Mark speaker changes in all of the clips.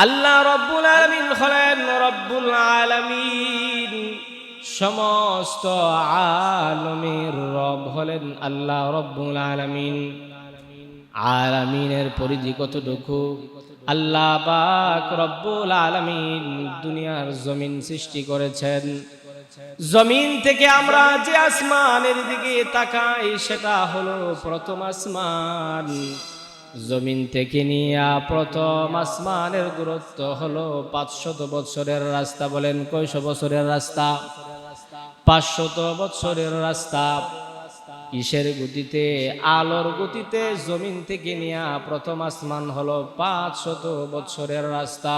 Speaker 1: আল্লাহ রব্বুল আলামিন হলেন রব্বুল আলামিন, সমস্ত আলমের রব হলেন আল্লাহ রব্বুল আলামিন। আলামিনের পরিধি কতটুকু? আল্লাহ পাক রব্বুল আলামিন দুনিয়ার জমিন সৃষ্টি করেছেন। জমিন থেকে আমরা যে আসমানের দিকে তাকাই সেটা হলো প্রথম আসমান। জমিন থেকে নিয়ে প্রথম আসমানের দূরত্ব হলো 500 বছরের রাস্তা। বলেন কয়শো বছরের রাস্তা? 500 বছরের রাস্তা। কিসের গতিতে? আলোর গতিতে জমিন থেকে নিয়ে প্রথম আসমান হলো 500 বছরের রাস্তা।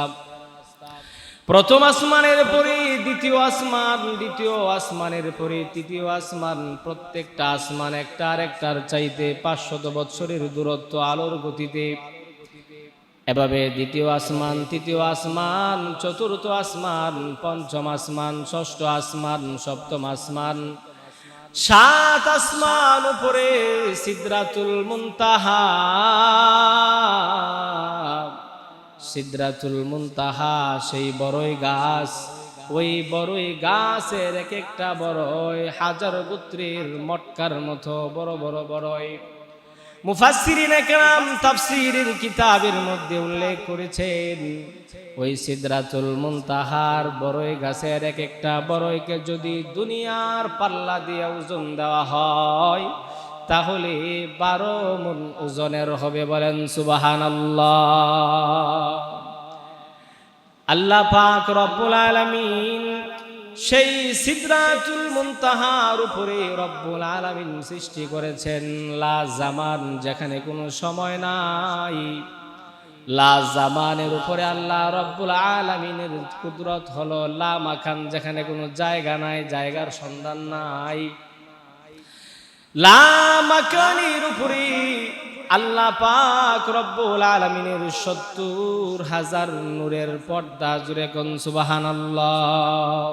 Speaker 1: প্রথম আসমানের পরে দ্বিতীয় আসমান, দ্বিতীয় আসমানের পরে তৃতীয় আসমান। প্রত্যেকটা আসমান একটা আরেকটার চাইতে 500 বছরের দূরত্ব আলোর গতিতে। এভাবে দ্বিতীয় আসমান, তৃতীয় আসমান, চতুর্থ আসমান, পঞ্চম আসমান, ষষ্ঠ আসমান, সপ্তম আসমান, 7 আসমান উপরে সিদরাতুল মুনতাহা। সিদরাতুল মুনতাহা সেই বড়ই গাছ। ওই বড়ই গাছের এক একটা বড়ই হাজার গোত্রের মটকার মতো বড় বড় বড়ই। মুফাসসিরিনে কেরাম তাফসীরের কিতাবের মধ্যে উল্লেখ করেছেন, ওই সিদরাতুল মুনতাহার বড়ই গাছের এক একটা বড়ইকে যদি দুনিয়ার পাল্লা দিয়ে ওজন দেওয়া হয় তাহলে 12 মণ ওজনের হবে। বলেন সুবহানাল্লাহ। আল্লাহ পাক রব্বুল আলামিন সেই সিদরাতুল মুনতাহার উপরে রব্বুল আলামিন সৃষ্টি করেছেন লা জামান, যেখানে কোনো সময় নাই। লা জামানের উপরে আল্লাহ রব্বুল আলামিনের কুদরত হলো লা মাকান, যেখানে কোনো জায়গা নাই, জায়গার সন্ধান নাই। লা মাকানের উপরে আল্লাহ পাক রব্বুল আলামিনের 70,000 নূরের পর্দা। জুড়ে কোন সুবহানাল্লাহ।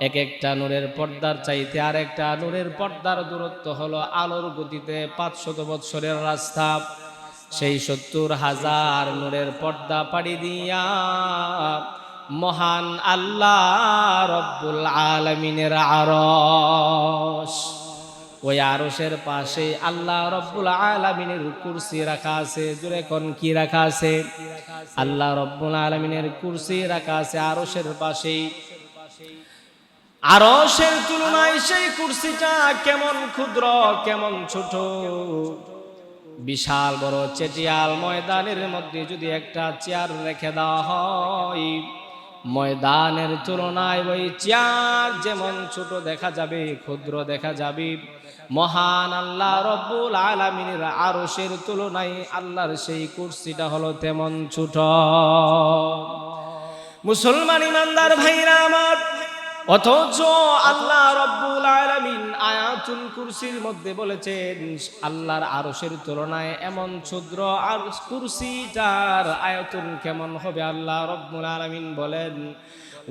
Speaker 1: এক একটা নূরের পর্দার চাইতে আরেকটা নূরের পর্দার দূরত্ব হলো আলোর গতিতে 500 বছরের রাস্তা। সেই 70,000 নূরের পর্দা পাড়ি দিয়া মহান আল্লাহ রব্বুল আলামিনের আরশ, ওই আরশের পাশে আল্লাহ রব্বুল আলামিনের কুরসি রাখা আছে। জোরে কোন কি রাখা আছে? আল্লাহ রব্বুল আলামিনের কুরসি রাখা আছে আরশের পাশে। আরশের তুলনায় সেই কুরসিটা কেমন ক্ষুদ্র, কেমন ছোট। বিশাল বড় চেটিয়াল ময়দানের মধ্যে যদি একটা চেয়ার রেখে দেওয়া হয়, ময়দানের তুলনায় ওই চেয়ার যেমন ছোট দেখা যাবে, ক্ষুদ্র দেখা যাবে, মহান আল্লাহ রব্বুল আলামিনের আরশের তুলনায় আল্লাহর সেই কুরসিটা হলো তেমন ছোট। মুসলমান ইমানদার ভাইরা আমার, অথচ আল্লাহ রব্বুল আলামিন আয়াতুল কুরসির মধ্যে বলেছেন আল্লাহর আরশের তুলনায় এমন ক্ষুদ্র, আর কুরসিটার আয়াতুন কেমন হবে? আল্লাহ রব্বুল আলামিন বলেন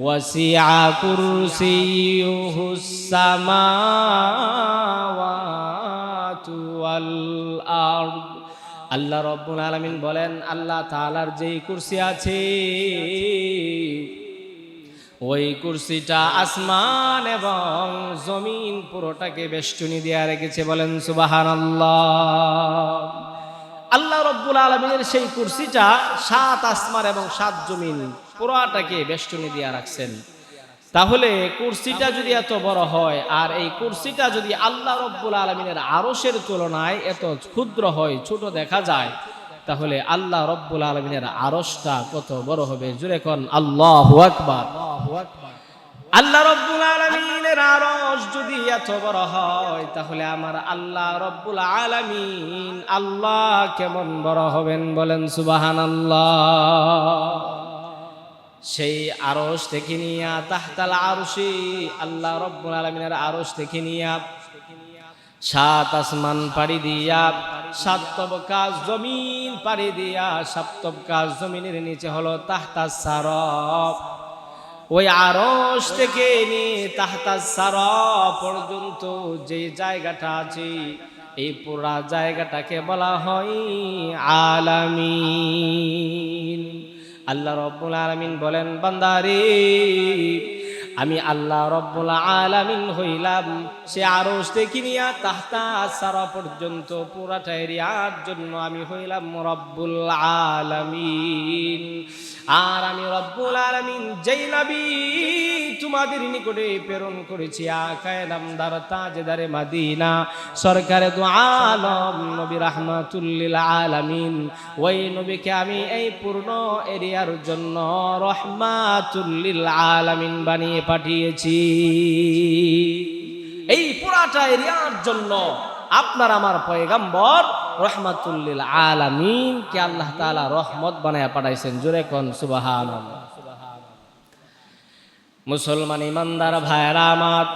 Speaker 1: ওয়াসিআ কুরসিয়ুহুস সামাওয়াতু ওয়াল আরদ। আল্লাহ রব্বুল আলামিন বলেন আল্লাহ তাআলার যেই কুরসি আছে ওই কুরসিটা আসমান এবং জমিন পুরোটাকে বেষ্টনী দিয়ে রেখেছে। বলেন সুবহানাল্লাহ। আল্লাহ রব্বুল আলামিনের সেই কুরসিটা 7 আসমান এবং 7 জমিন পুরোটাকে বেষ্টনী দিয়ে রাখছেন। তাহলে কুরসিটা যদি এত বড় হয় আর এই কুরসিটা যদি আল্লাহ রব্বুল আলামিনের আরশের তুলনায় এত ক্ষুদ্র হয়, ছোট দেখা যায়, তাহলে আল্লাহ রব্বুল আলামিনের আরশটা কত বড় হবে? জোরে কোন আল্লাহু আকবার। আল্লাহ রব্বুল আলামিনের আরশ যদি এত বড় হয় তাহলে আমার আল্লাহ রব্বুল আলামিন আল্লাহ কেমন বড় হবেন? বলেন সুবহানাল্লাহ। সেই আরশ থেকে নিয়া তাহতাল আরশি, আল্লাহ রব্বুল আলামিনের আরশ থেকে নিয়া 7 আসমান পাড়ি দিয়া 7 তবকা জমিন পাড়ি দিয়া 7 তবকা জমিনের নিচে হলো তাহতাস সারাব। ওই আরশ থেকে নিয়ে তাহতাস সারাব পর্যন্ত যে জায়গাটা আছে এই পুরা জায়গাটাকে বলা হয় আলামিন। আল্লাহ রব্বুল আলামিন বলেন, বান্দারে আমি আল্লাহ রব্বুল আলামিন হইলাম সে আরশ থেকে নিয়া তাহতা সারা পর্যন্ত পুরাটা এরিয়ার জন্য আমি হইলাম রব্বুল আলামিন। আর আমি রব্বুল আলামিন যেই নবী তোমাদের নিকটে প্রেরণ করেছি আকায়ে নামদার তাজদারে মদিনা সরকারে দু আলম নবী রাহমাতুল লিল আলামিন, ওই নবীকে আমি এই পূর্ণ এরিয়ার জন্য রহমাতুল লিল আলামিন বানিয়ে পাঠিয়েছি। এই পুরাটা এরিয়ার জন্য আপনার আমার পয়গম্বর রহমাতুল লিল আলামিন কে আল্লাহ তাআলা রহমত বানায়া পাঠাইছেন। জোরে কোন সুবহানাল্লাহ। মুসলমান ইমানদার ভাইরা আমার,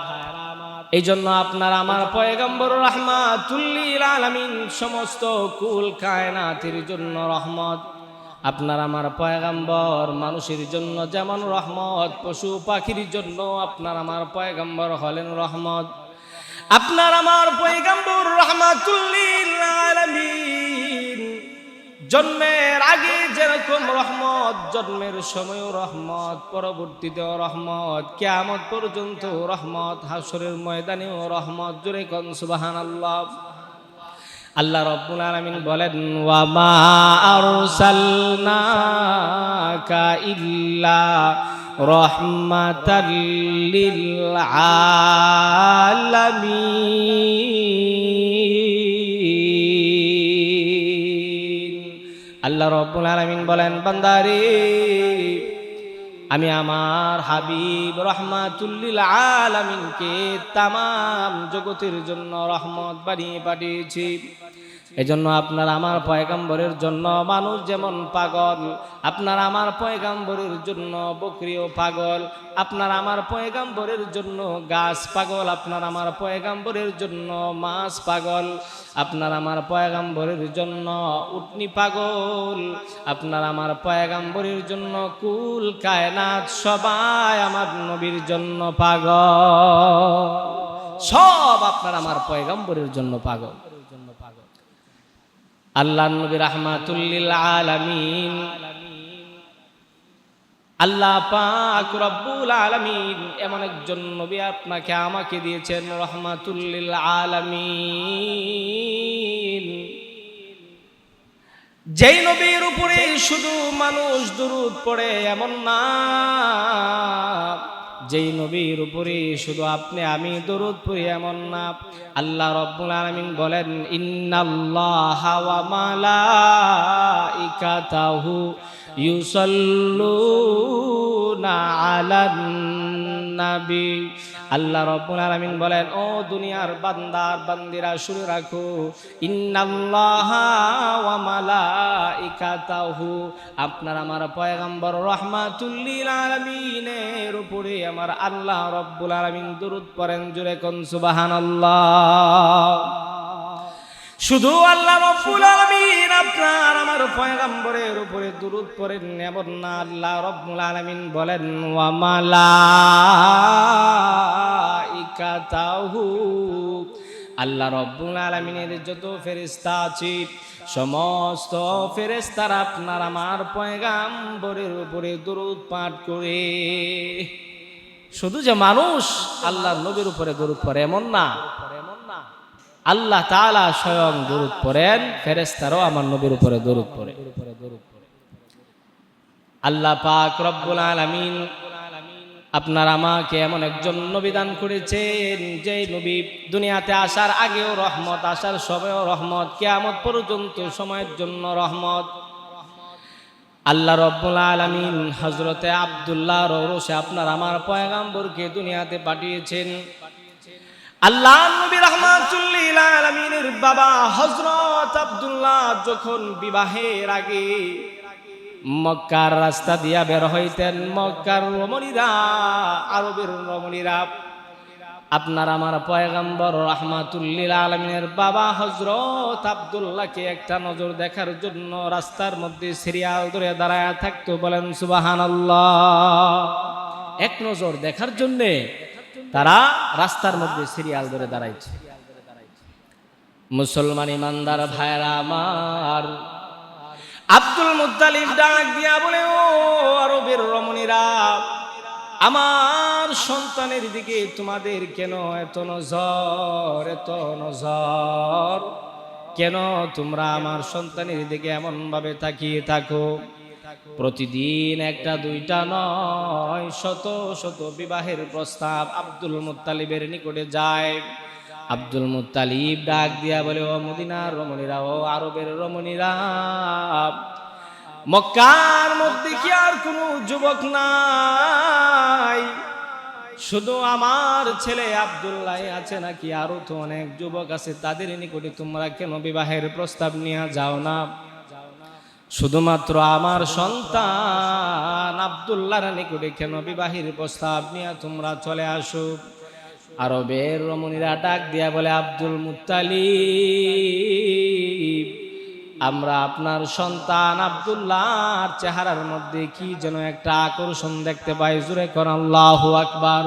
Speaker 1: এই জন্য আপনার আমার পয়গম্বর রহমাতুল লিল আলামিন সমস্ত কুল কায়নাতের জন্য রহমত। আপনার আমার পয়গম্বর মানুষের জন্য যেমন রহমত, পশু পাখির জন্য আপনার আমার পয়গম্বর হলেন রহমত। আপনার আমার পয়গম্বর রহমাতুল লিল আলামিন জন্মের আগে যেরকম রহমত, জন্মের সময়ও রহমত, পরবর্তীতেও রহমত, কিয়ামত পর্যন্ত রহমত, হাসরের ময়দানেও রহমত। জোরে কোন সুবহানাল্লাহ। আল্লাহ রাব্বুল আলামিন বলেন, ওয়া মা আরসালনাকা ইল্লা রাহমাতাল লিল আলামিন। আল্লাহ রাব্বুল আলামিন বলেন, বান্দারে আমি আমার হাবিব রহমাতুল লিল আলামিনকে তামাম জগতের জন্য রহমত বানিয়ে পাঠিয়েছি। এজন্য আপনার আমার পয়গম্বরের জন্য মানুষ যেমন পাগল, আপনার আমার পয়গম্বরের জন্য বকরিও পাগল, আপনার আমার পয়গম্বরের জন্য গাছ পাগল, আপনার আমার পয়গম্বরের জন্য মাছ পাগল, আপনার আমার পয়গম্বরের জন্য উটনি পাগল, আপনার আমার পয়গম্বরের জন্য কুল কায়নাত সবাই আমার নবীর জন্য পাগল। সব আপনার আমার পয়গম্বরের জন্য পাগল। আল্লাহ নবী রাহমাতুল লিল আলামিন, আল্লাহ পাক রব্বুল আলামিন এমন একজন নবী আপনাকে আমাকে দিয়েছেন রহমাতুল লিল আলামিন, যেই নবীর উপরে শুধু মানুষ দুরূদ পড়ে এমন না, যেই নবীর উপরে শুধু আপনি আমি দরুদ পড়ি এমন না। আল্লাহ রাব্বুল আলামিন বলেন, ইন্নাল্লাহা ওয়া মালাইকাতাহু ইউসাল্লুনা আলান নবী। আল্লাহ রাব্বুল আলামিন বলেন, ও দুনিয়ার বান্দার বান্দিরা শুনে রাখো, ইন্নাল্লাহা ওয়া মালাইকাতাহু আপনার আমার পয়গম্বর রহমাতুল লিল আলামিনের উপরে আমার আল্লাহ রাব্বুল আলামিন দরুদ পড়েন। জোরে কোন সুবহানাল্লাহ। শুধু আল্লাহ রাব্বুল আলামিন আপনার আমার পয়গম্বরের উপরে দরুদ পড়েন এমন না, আল্লাহ রাব্বুল আলামিন বলেন, ওয়া মালাইকাতাহু আল্লাহ রাব্বুল আলামিনের যত ফেরেশতা আছে সমস্ত ফেরেশতারা আপনার আমার পয়গম্বরের উপরে দরুদ পাঠ করে। শুধু যে মানুষ আল্লাহর নবীর উপরে দরুদ পড়ে এমন না, আল্লাহ তাআলা স্বয়ং দরুদ পড়েন, ফেরেশতারাও আমার নবীর উপরে দরুদ পড়ে। আল্লাহ পাক রব্বুল আলামিন আপনার আমাকে এমন একজন নবী দান করেছেন, যে নবী দুনিয়াতে আসার আগেও রহমত, আসার সময়ও রহমত, কিয়ামত পর্যন্ত সময়ের জন্য রহমত। আল্লাহ রব্বুল আলামিন হযরতে আব্দুল্লাহর ওরসে আপনার আমার পয়গম্বরকে দুনিয়াতে পাঠিয়েছেন। আল্লাহ নবী রাহমাতুল লিল আলামিনের বাবা হযরত আব্দুল্লাহ যখন বিবাহের আগে মক্কার রাস্তা দিয়া বের হইতেন, মক্কার রমণীরা, আরবের রমণীরা আপনার আমার পয়গম্বর রাহমাতুল লিল আলামিনের বাবা হযরত আব্দুল্লাহকে একটা নজর দেখার জন্য রাস্তার মধ্যে সিরিয়াল ধরে দাঁড়ায় থাকতো। বলেন সুবহানাল্লাহ। এক নজর দেখার জন্য তারা রাস্তার মধ্যে সিরিয়াল ধরে দাঁড়াইছে। মুসলমান ইমানদার ভাইরা আমার, আব্দুল মুত্তালিব ডাক দিয়া বলে, ও আরবের রমণীরা, আমার সন্তানের দিকে তোমাদের কেন এত নজর, এত নজর? কেন তোমরা আমার সন্তানের দিকে এমন ভাবে তাকিয়ে থাকো? প্রতিদিন একটা দুইটা নয়, শত শত বিবাহের প্রস্তাব আব্দুল মুত্তালিবের নিকটে যায়। আব্দুল মুত্তালিব ডাক দিয়া বলে, ও মদিনার রমণীরা, ও আরবের রমণীরা, মক্কার মধ্যে কি আর কোনো যুবক নাই? শুধু আমার ছেলে আব্দুল্লাহ আছে নাকি আরো তো অনেক যুবক আছে? তাদের নিকটে তোমরা কেন বিবাহের প্রস্তাব নিয়ে যাও না? শুধুমাত্র আমার সন্তান আব্দুল্লাহর নিকটে কেন বিবাহের প্রস্তাব নিয়ে তোমরা চলে আসো? আরবের রমণীরা ডাক দিয়া বলে, আব্দুল মুত্তালিব, আমরা আপনার সন্তান আব্দুল্লাহর চেহারার মধ্যে কি যেন একটা আকর্ষণ দেখতে পাই। জোরে কর আল্লাহু আকবার।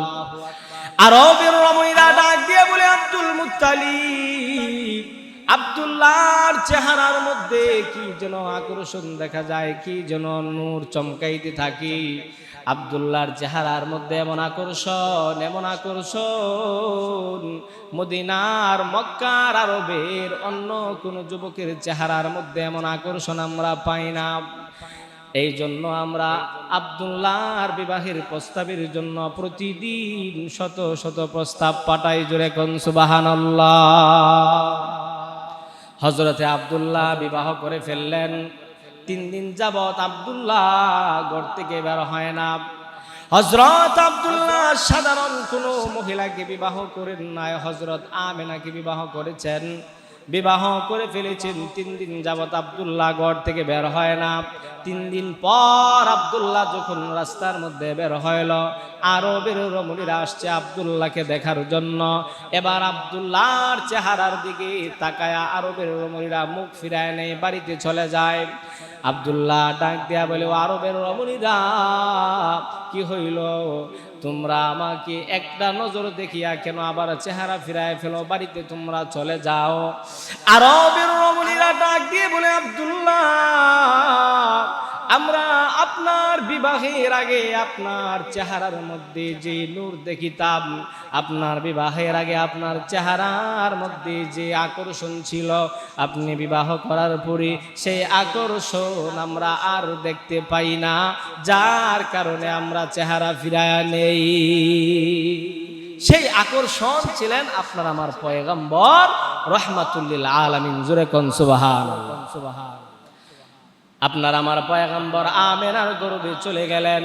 Speaker 1: আরবের রমণীরা ডাক দিয়ে বলে, আব্দুল মুত্তালিব, আব্দুল্লাহর চেহারার মধ্যে কি যেন আকর্ষণ দেখা যায়, কি যেন নূর চমকাইতে থাকি। আব্দুল্লাহর চেহারার মধ্যে এমন আকর্ষণ, এমন আকর্ষণ, মদিনার, মক্কার, আরবের অন্য কোন যুবকের চেহারার মধ্যে এমন আকর্ষণ আমরা পাই না। এই জন্য আমরা আব্দুল্লাহর বিবাহের প্রস্তাবের জন্য প্রতিদিন শত শত প্রস্তাব পাঠাই। জোরে কোন সুবহানাল্লাহ। হযরতে আব্দুল্লাহ বিবাহ করে ফেললেন। 3 দিন যাবত আব্দুল্লাহ ঘর থেকে বের হয় না। হযরত আব্দুল্লাহ সাধারণ কোনো মহিলাকে বিবাহ করেন নাই, হযরত আমেনাকে বিবাহ করেছেন। বিবাহ করে ফেলেছেন। 3 দিন যাবত আব্দুল্লাহ ঘর থেকে বের হয় না। 3 দিন পর আব্দুল্লাহ যখন রাস্তার মধ্যে বের হইল, আরবের রমণীরা আসছে আব্দুল্লাহকে দেখার জন্য। এবার আব্দুল্লাহর চেহারার দিকে তাকায়া আরবের রমণীরা মুখ ফিরায় নেই, বাড়িতে চলে যায়। আব্দুল্লাহ ডাক দিয়া বলে, আরবের রমণীরা, কি হইল? তোমরা আমাকে একটা নজর দেখিয়া কেন আবার চেহারা ফিরায় ফেলো? বাড়িতে তোমরা চলে যাও। আরবের রমণীরা ডাক দিয়ে বলে, আব্দুল্লাহ, আমরা আপনার বিবাহের আগে আপনার চেহারার মধ্যে যে নূর দেখিতাম, আপনার বিবাহের আগে আপনার চেহারার মধ্যে যে আকর্ষণ ছিল, আপনি বিবাহ করার পরে সেই আকর্ষণ আমরা আর দেখতে পাই না, যার কারণে আমরা চেহারা ফিরায়া নেই। সেই আকর্ষণ ছিলেন আপনার আমার পয়গম্বর রাহমাতুল লিল আলামিন। জোরে কোন সুবহানাল্লাহ। সুবহান। আপনার আমার পয়গম্বর আমেনার গর্ভে চলে গেলেন।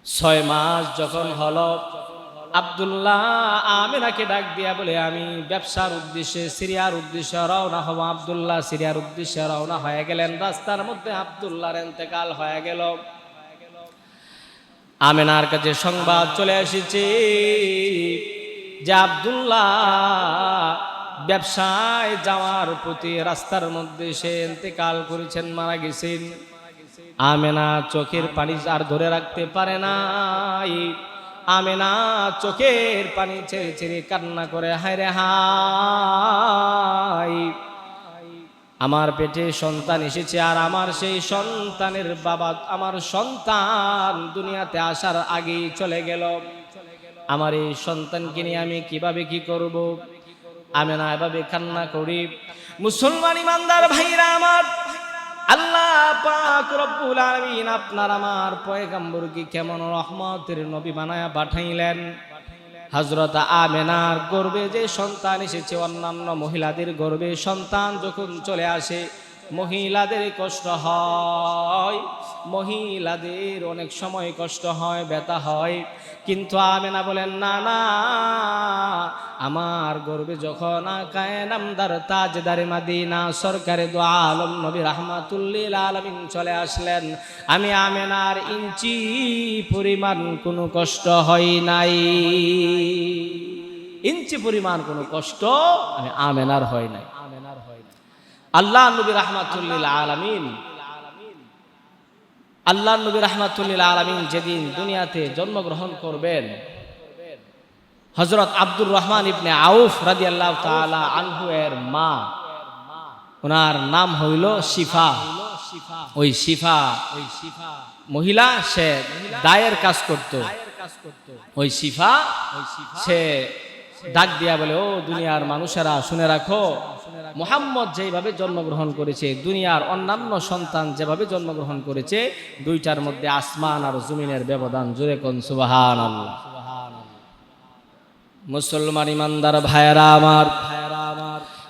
Speaker 1: 6 মাস যখন হলো, আব্দুল্লাহ আমেনাকে ডাক দিয়া বলে, আমি ব্যবসার উদ্দেশ্যে সিরিয়ার উদ্দেশ্যে রওনা হব। আব্দুল্লাহ সিরিয়ার উদ্দেশ্যে রওনা হয়ে গেলেন। রাস্তার মধ্যে আব্দুল্লাহর ইন্তেকাল হয়ে গেল। আমেনার কাছে সংবাদ চলে এসেছে যে আব্দুল্লাহ ব্যবসায় যাওয়ার প্রতি রাস্তার মধ্যে সে ইন্তেকাল করেছেন, মারা গেছেন। আমেনা চোখের পানি আর ধরে রাখতে পারে নাই। আমেনা চোখের পানি ছেড়ে ছেড়ে কান্না করে, হায় রে হায়, আমার পেটে সন্তান এসেছে, আর আমার সেই সন্তানের বাবা, আমার সন্তান দুনিয়াতে আসার আগেই চলে গেল। আমার এই সন্তানকে নিয়ে আমি কিভাবে কি করব? আমেনা এভাবে কান্না করি। মুসলমান ইমানদার ভাইরা আমার, আল্লাহ পাক রব্বুল আলামিন আপনার আমার পয়গম্বরকে কেমন রহমতের নবী বানায়া পাঠাইলেন। হযরত আমেনার গর্ভে যে সন্তান এসেছে, অন্যান্য মহিলাদের গর্ভে সন্তান যখন চলে আসে, মহিলাদের কষ্ট হয়, মহিলাদের অনেক সময় কষ্ট হয়, ব্যথা হয়। কিন্তু আমেনা বলেন, না না, আমার গর্ভে যখন আকায়ে নামদার তাজদারে মদিনা সরকারে দু আলম নবী রাহমাতুল লিল আলামিন চলে আসলেন, আমি আমেনার ইঞ্চি পরিমাণ কোনো কষ্ট হয় নাই। ইঞ্চি পরিমাণ কোনো কষ্ট আমি আমেনার হয় নাই। আল্লাহ নবী রাহমাতুল লিল আলামিন, আল্লাহ নবী রাহমাতুল লিল আলামিন যেদিন দুনিয়াতে জন্মগ্রহণ করবেন, হযরত আব্দুর রহমান ইবনে আউফ রাদিয়াল্লাহু তাআলা আনহু এর মা ওনার নাম হইল শিফা। ওই শিফা মহিলা, সে দায়ের কাজ করত। ওই শিফা সে ডাক দিয়া বলে, ও দুনিয়ার মানুষেরা শুনে রাখো, মুহাম্মদ যেভাবে জন্মগ্রহণ করেছে, দুনিয়ার অন্যান্য সন্তান যেভাবে জন্মগ্রহণ করেছে, দুইটার মধ্যে আসমান আর জমিনের ব্যবধান। জোরে কোন সুবহানাল্লাহ। মুসলমান ইমানদার ভাইয়েরা আমার,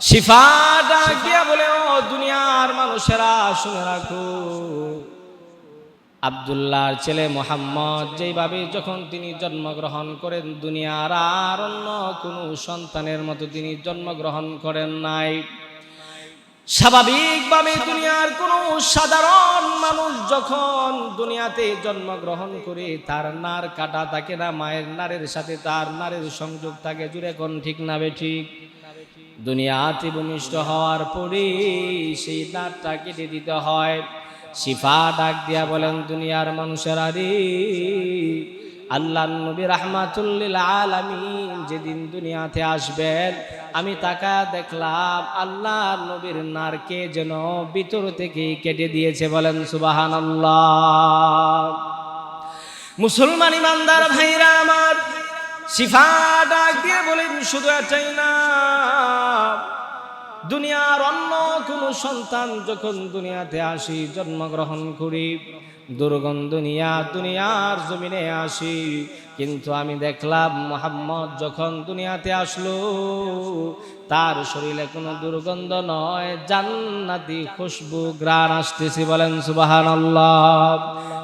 Speaker 1: শিফা ডাক দিয়া বলে, ও দুনিয়ার মানুষেরা শুনে রাখো, আব্দুল্লাহর ছেলে মুহাম্মদ যেভাবে যখন তিনি জন্মগ্রহণ করেন, দুনিয়ার আর অন্য কোনো সন্তানের মতো তিনি জন্মগ্রহণ করেন নাই। স্বাভাবিকভাবে দুনিয়ার কোনো সাধারণ মানুষ যখন দুনিয়াতে জন্মগ্রহণ করে, তার নার কাটা থাকে না, মায়ের নারের সাথে তার নারের সংযোগ থাকে। জুড়ে কোন ঠিক না বেঠিক? দুনিয়াতে ভূমিষ্ঠ হওয়ার পরে সেই নারটা কেটে দিতে হয়। শিফা ডাক দিয়া বলেন, দুনিয়ার মানুষেরা রে, আল্লাহর নবী রাহমাতুল লিল আলামিন যেদিন দুনিয়াতে আসবেন, আমি তাকা দেখলাম আল্লাহর নবীর নারকে যেন ভিতর থেকে কেটে দিয়েছে। বলেন সুবহানাল্লাহ। মুসলমান ইমানদার ভাইরা আমার, শিফা ডাক দিয়ে বলেন, শুধু এটাই না, দুনিয়ার অন্য কোনো সন্তান যখন দুনিয়াতে আসি, জন্মগ্রহণ করি, দুর্গন্ধ নিয়া দুনিয়ার জমিনে আসি, কিন্তু আমি দেখলাম মুহাম্মদ যখন দুনিয়াতে আসলো, তার শরীরে কোনো দুর্গন্ধ নয়, জান্নাতি খুশবু গ্রাণ আসতেছে। বলেন সুবহানাল্লাহ।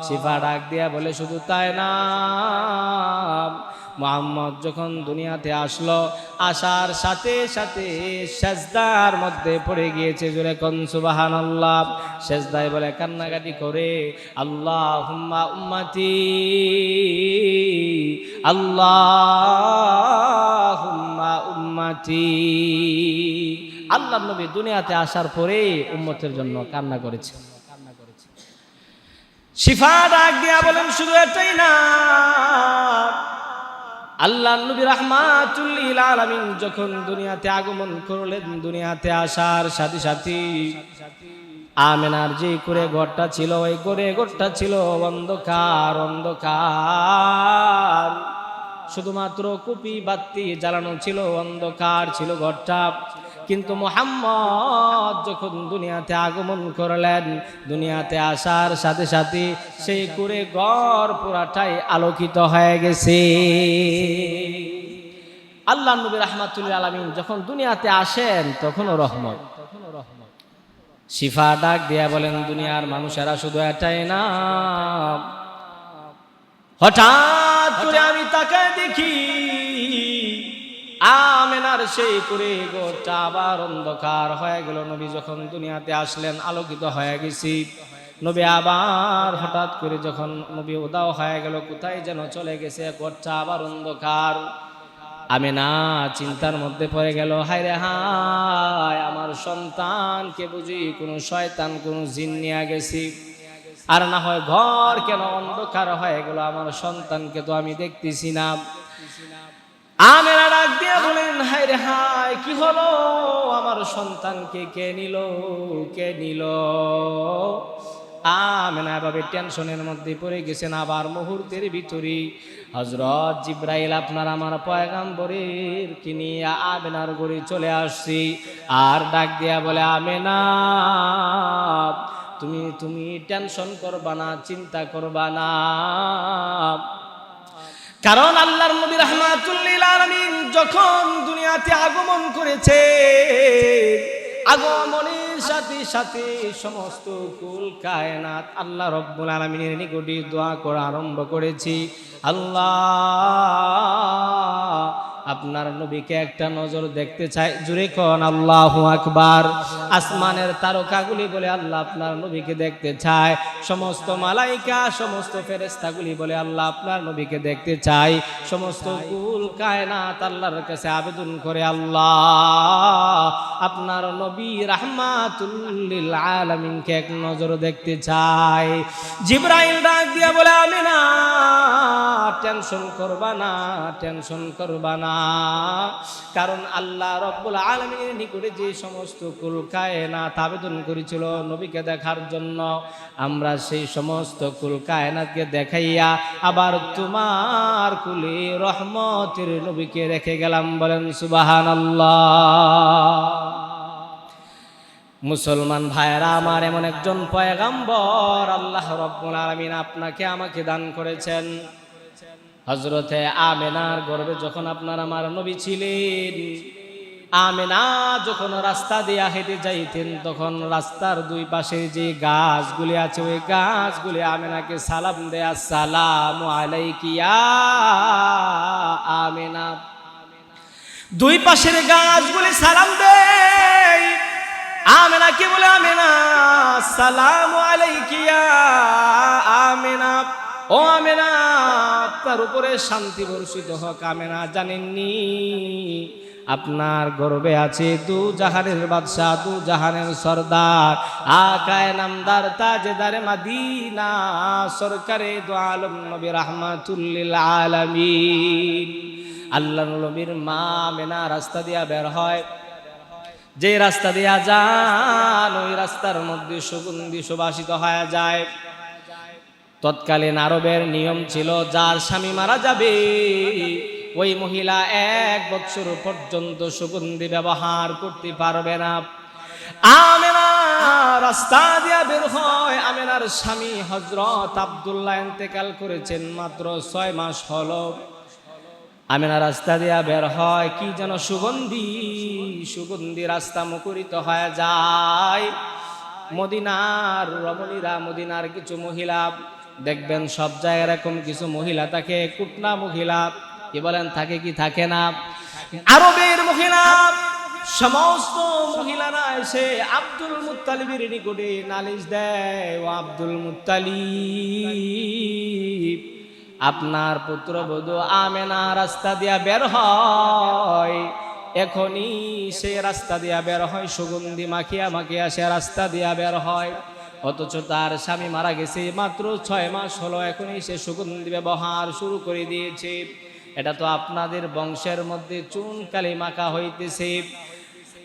Speaker 1: শিফা ডাক দিয়া বলে, শুধু তাই না, মুহাম্মদ যখন দুনিয়াতে আসলো, আসার সাথে সাথে সেজদার মধ্যে পড়ে গিয়েছে। জোরে কোন সুবহানাল্লাহ। সেজদায় বলে কান্নাকাটি করে, আল্লাহুম্মা উম্মতি, আল্লাহুম্মা উম্মতি। আল্লাহর নবী দুনিয়াতে আসার পরে উম্মতের জন্য কান্না করেছে। শিফা ডাক দিয়া বলেন, শুধু এটাই না, আল্লাহর নবী রাহমাতুল লিল আলামিন যখন দুনিয়াতে আগমন করলেন, দুনিয়াতে আসার সাথে সাথে আমেনার যে করে ঘরটা ছিল, ওই করে ঘরটা ছিল অন্ধকার অন্ধকার, শুধুমাত্র কুপি বাতি জ্বালানো ছিল, অন্ধকার ছিল ঘরটা। কিন্তু মুহাম্মদ যখন দুনিয়াতে আগমন করলেন, দুনিয়াতে আসার সাথে সাথে সেই করে ঘর পুরাটাই আলোকিত হয়ে গেছে। আল্লাহর নবী রাহমাতুল লিল আলামিন যখন দুনিয়াতে আসেন, তখনও রহমত। শিফা ডাক দিয়া বলেন, দুনিয়ার মানুষেরা শুধু এটাই না, হঠাৎ করে আমি তাকায় দেখি আমেনার সেই করে গোটা আবার অন্ধকার হয়ে গেল। নবী যখন দুনিয়াতে আসলেন, আলোকিত হয়ে গেছি। নবী আবার হঠাৎ করে যখন নবী উদাও হয়ে গেল, কোথায় যেন চলে গেছে, গোটা আবার অন্ধকার। আমেনা চিন্তার মধ্যে পড়ে গেল, হায় রে হায়, আমার সন্তানকে বুঝি কোনো শয়তান কোনো জিন নিয়ে গেছি, আর না হয় ঘর কেন অন্ধকার হয়ে গেল, আমার সন্তানকে তো আমি দেখতেছি না। আমেনা ডাক দিয়ে বলেন, হায় রে হায়, কি হলো, আমার সন্তানকে কে নিল, কে নিল? আমেনা এভাবে টেনশনের মধ্যে পড়ে গেছেন। আবার মুহূর্তের ভিতরে হযরত জিবরাইল আপনার আমার পয়গম্বরের কি নিয়ে আমেনার ঘরে চলে আসছি, আর ডাক দিয়া বলে, আমেনা তুমি তুমি টেনশন করবা না, চিন্তা করবা না, কারণ আল্লাহর নবী রাহমাতুল লিল আলামিন যখন দুনিয়াতে আগমন করেছে, আগমনের সাথে সাথে সমস্ত কুল কায়নাত আল্লাহ রব্বুল আলামিনের নিকটে দোয়া করা আরম্ভ করেছি, আল্লাহ আপনার নবীকে একটা নজর দেখতে চাই। জুরে কোন আল্লাহু আকবার। আসমানের তারকাগুলি বলে, আল্লাহ আপনার নবীকে দেখতে চায়। সমস্ত মালাইকা, সমস্ত ফেরেশতাগুলি বলে, আল্লাহ আপনার নবীকে দেখতে চাই। সমস্ত কুল কায়নাত আল্লাহর কাছে আবেদন করে, আল্লাহ আপনার নবী রাহমাতুল লিল আলামিনকে এক নজর দেখতে চাই। জিবরাইল ডাক দিয়া বলে, আমিনা টেনশন করবা না, টেনশন করবা না। কারণ আল্লাহ রব্বুল আলামিনের নিকটে যে সমস্ত কুল কায়নাত আবেদন করেছিল নবীকে দেখার জন্য, আমরা সেই সমস্ত কুল কায়নাতকে দেখাইয়া আবার তোমার কুলে রহমতের নবীকে রেখে গেলাম। বলেন সুবহানাল্লাহ। মুসলমান ভাইরা আমার, এমন একজন পয়গম্বর আল্লাহ রব্বুল আলামিন আপনাকে আমাকে দান করেছেন। হযরতে আমেনার গর্ভে যখন আপনার আমার নবী ছিলেন, আমেনা যখন রাস্তা দিয়া হেঁটে যাইতেন, তখন রাস্তার দুই পাশে যে গাছগুলি আছে ওই গাছগুলি আমেনাকে সালাম দেয়, আসসালামু আলাইকি ইয়া আমেনা। দুই পাশের গাছগুলি সালাম দেয়, আমেনা কে বলে, আমেনা আসসালামু আলাইকি ইয়া আমেনা, ও আমেনা আপনার উপরে শান্তি বর্ষিত হোক। আমেনা জানেননি আপনার গর্বে আছে দু জাহানের বাদশাহ, দু জাহানের সরদার, আকায়ে নামদার তাজেদারে মদিনা, সরকারে দু আলম নবী রাহমাতুল লিল আলামিন। আল্লাহর নবীর মা আমেনা রাস্তা দিয়া বের হয়, যে রাস্তা দিয়া যান ওই রাস্তার মধ্যে সুগন্ধি সুবাসিত হয়ে যায়। তৎকালীন আরবের নিয়ম ছিল, যার স্বামী মারা যাবে ওই মহিলা 1 বছর পর্যন্ত সুগন্ধি ব্যবহার করতে পারবে না। আমেনা রাস্তা দিয়া বের হয়। আমেনার স্বামী হযরত আব্দুল্লাহ ইন্তেকাল করেছেন, মাত্র 6 মাস হলো। আমেনা রাস্তা দিয়া বের হয়, কি যেন সুগন্ধি, সুগন্ধি রাস্তা মুখরিত হয়ে যায়। মদিনার রমণীরা, মদিনার কিছু মহিলা দেখবেন সব জায়গায় এরকম কিছু মহিলা থাকে, কুটনা মহিলা, কি বলেন থাকে কি থাকে না? আরবের মহিলা, সমস্ত মহিলারা এসে আব্দুল মুত্তালিবের নিকটে নালিশ দেয়, ও আব্দুল মুত্তালিব, আপনার পুত্রবধূ আমেনা রাস্তা দিয়া বের হয়, এখনই সে রাস্তা দিয়া বের হয়, সুগন্ধি মাখিয়া মাখিয়া সে রাস্তা দিয়া বের হয়, অথচ তার স্বামী মারা গেছে, মাত্র 6 মাস হলো, এখনই সে সুগন্ধি ব্যবহার শুরু করে দিয়েছে। এটা তো আপনাদের বংশের মধ্যে চুন কালি মাখা হইতেছে।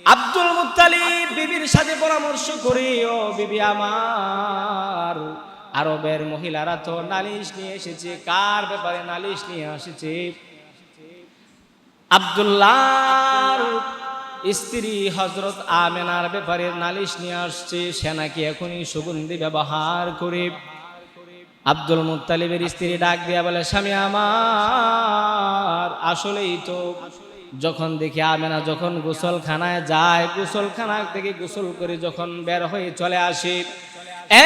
Speaker 1: আব্দুল মুত্তালিব বিবির সাথে পরামর্শ করে, ও বিবি আমার, আরবের মহিলারা তো নালিশ নিয়ে এসেছে, কার ব্যাপারে নালিশ নিয়ে এসেছে? আব্দুল্লাহর স্ত্রী হযরত আমেনার ব্যাপারে নালিশ নিয়ে আসছে, সে নাকি এখনই সুগন্ধি ব্যবহার করে। আব্দুল মুত্তালিবের স্ত্রী ডাক দিয়া বলে, স্বামী আমার, আসলেই তো যখন দেখি আমেনা যখন গোসলখানায় যায়, গোসলখানা থেকে গোসল করে যখন বের হয়ে চলে আসে,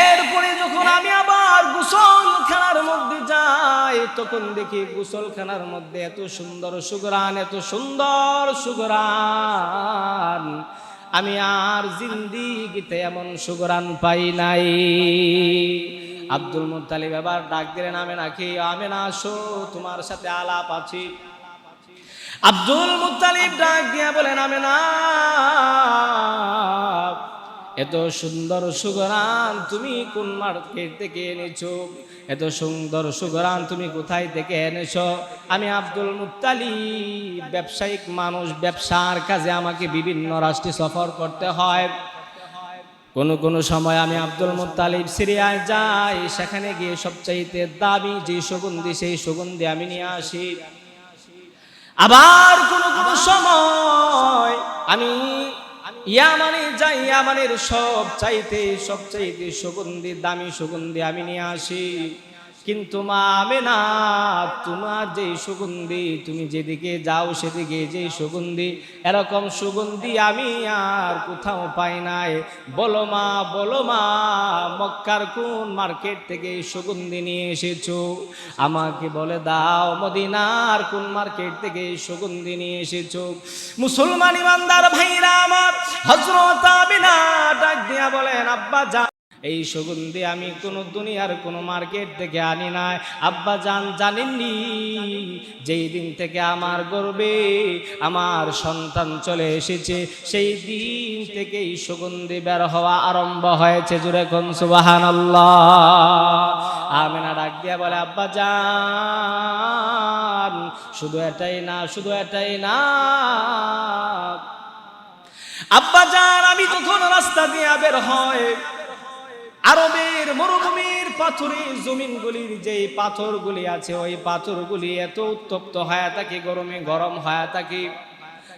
Speaker 1: এরপরে যখন আমি আবার গোসলখানার মধ্যে যাই, তখন দেখি গোসলখানার মধ্যে এত সুন্দর সুঘ্রাণ, এত সুন্দর সুঘ্রাণ, আমি আর জিন্দিগিতে এমন সুঘ্রাণ পাই নাই। আব্দুল মুত্তালিব এবার ডাক দিলেন আমেনাকে, আমেনা আসো, তোমার সাথে আলাপ আছে। আব্দুল মুত্তালিব ডাক দিয়া বলেন, আমেনা, এত সুন্দর সুঘ্রাণ তুমি কোন মার্কেট থেকে এনেছো? এত সুন্দর সুঘ্রাণ তুমি কোথায় থেকে এনেছো? আমি আব্দুল মুত্তালিব ব্যবসায়িক মানুষ, ব্যবসার কাজে আমাকে বিভিন্ন রাষ্ট্রে সফর করতে হয়। কোন সময় আমি আব্দুল মুত্তালিব সিরিয়ায় যাই, সেখানে গিয়ে সবচাইতে দামি যে সুগন্ধি, সেই সুগন্ধি আমি নিয়ে আসি। আবার কোন সময় আমি ইয়ামানে যাই, ইয়ামানের সবচাইতে সুগন্ধি, দামি সুগন্ধি আমি নিয়ে আসি। কিন্তু মা আমেনা, তোমার যে সুগন্ধি, তুমি যেদিকে যাও সেদিকে যে সুগন্ধি, এরকম সুগন্ধি আমি আর কোথাও পাই নাই। বলো মা, বলো মা, মক্কার কোন মার্কেট থেকে সুগন্ধি নিয়ে এসেছো? আমাকে বলে দাও, মদিনার কোন মার্কেট থেকে সুগন্ধি নিয়ে এসেছো? মুসলমান ইমানদার ভাইরা আমার, হযরত আমেনা ডাক দিয়া বলেন, আব্বা জান, এই সুগন্ধি আমি কোন দুনিয়ার কোন মার্কেট থেকে আনি নাই। আব্বা জান জানেননি, যেই দিন থেকে আমার গর্ভে আমার সন্তান চলে এসেছে, সেই দিন থেকেই সুগন্ধি বের হওয়া আরম্ভ হয়েছে। জোরে কোন সুবহানাল্লাহ। আমেনা ডাক দিয়ে বলে আব্বা জান শুধু এটাই না, শুধু এটাই না আব্বা জান, আমি যখন রাস্তা দিয়ে বের হয় আরবের মরুভূমির পাথরের জমিনগুলির যে পাথরগুলি আছে ওই পাথরগুলি এত উত্তপ্ত হয়ে থাকে, গরমে গরম হয়ে থাকে।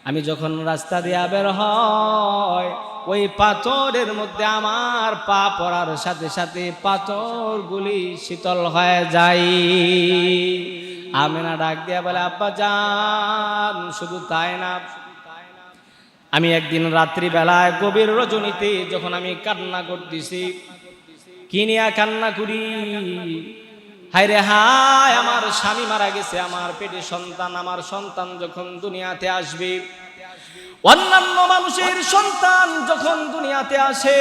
Speaker 1: আমি যখন রাস্তা দিয়ে বের হয় ওই পাথরের মধ্যে আমার পা পড়ার সাথে সাথে পাথরগুলি শীতল হয়ে যায়। আমেনা ডাক দিয়া বলে আব্বা জান শুধু তাই না, আমি একদিন রাত্রি বেলায় গভীর রজনীতে যখন আমি কান্না করতেছি, কি নিয়ে কান্না করি, হায় রে হায় আমার স্বামী মারা গেছে, আমার পেটে সন্তান, আমার সন্তান যখন দুনিয়াতে আসবে, অন্যান্য মানুষের সন্তান যখন দুনিয়াতে আসে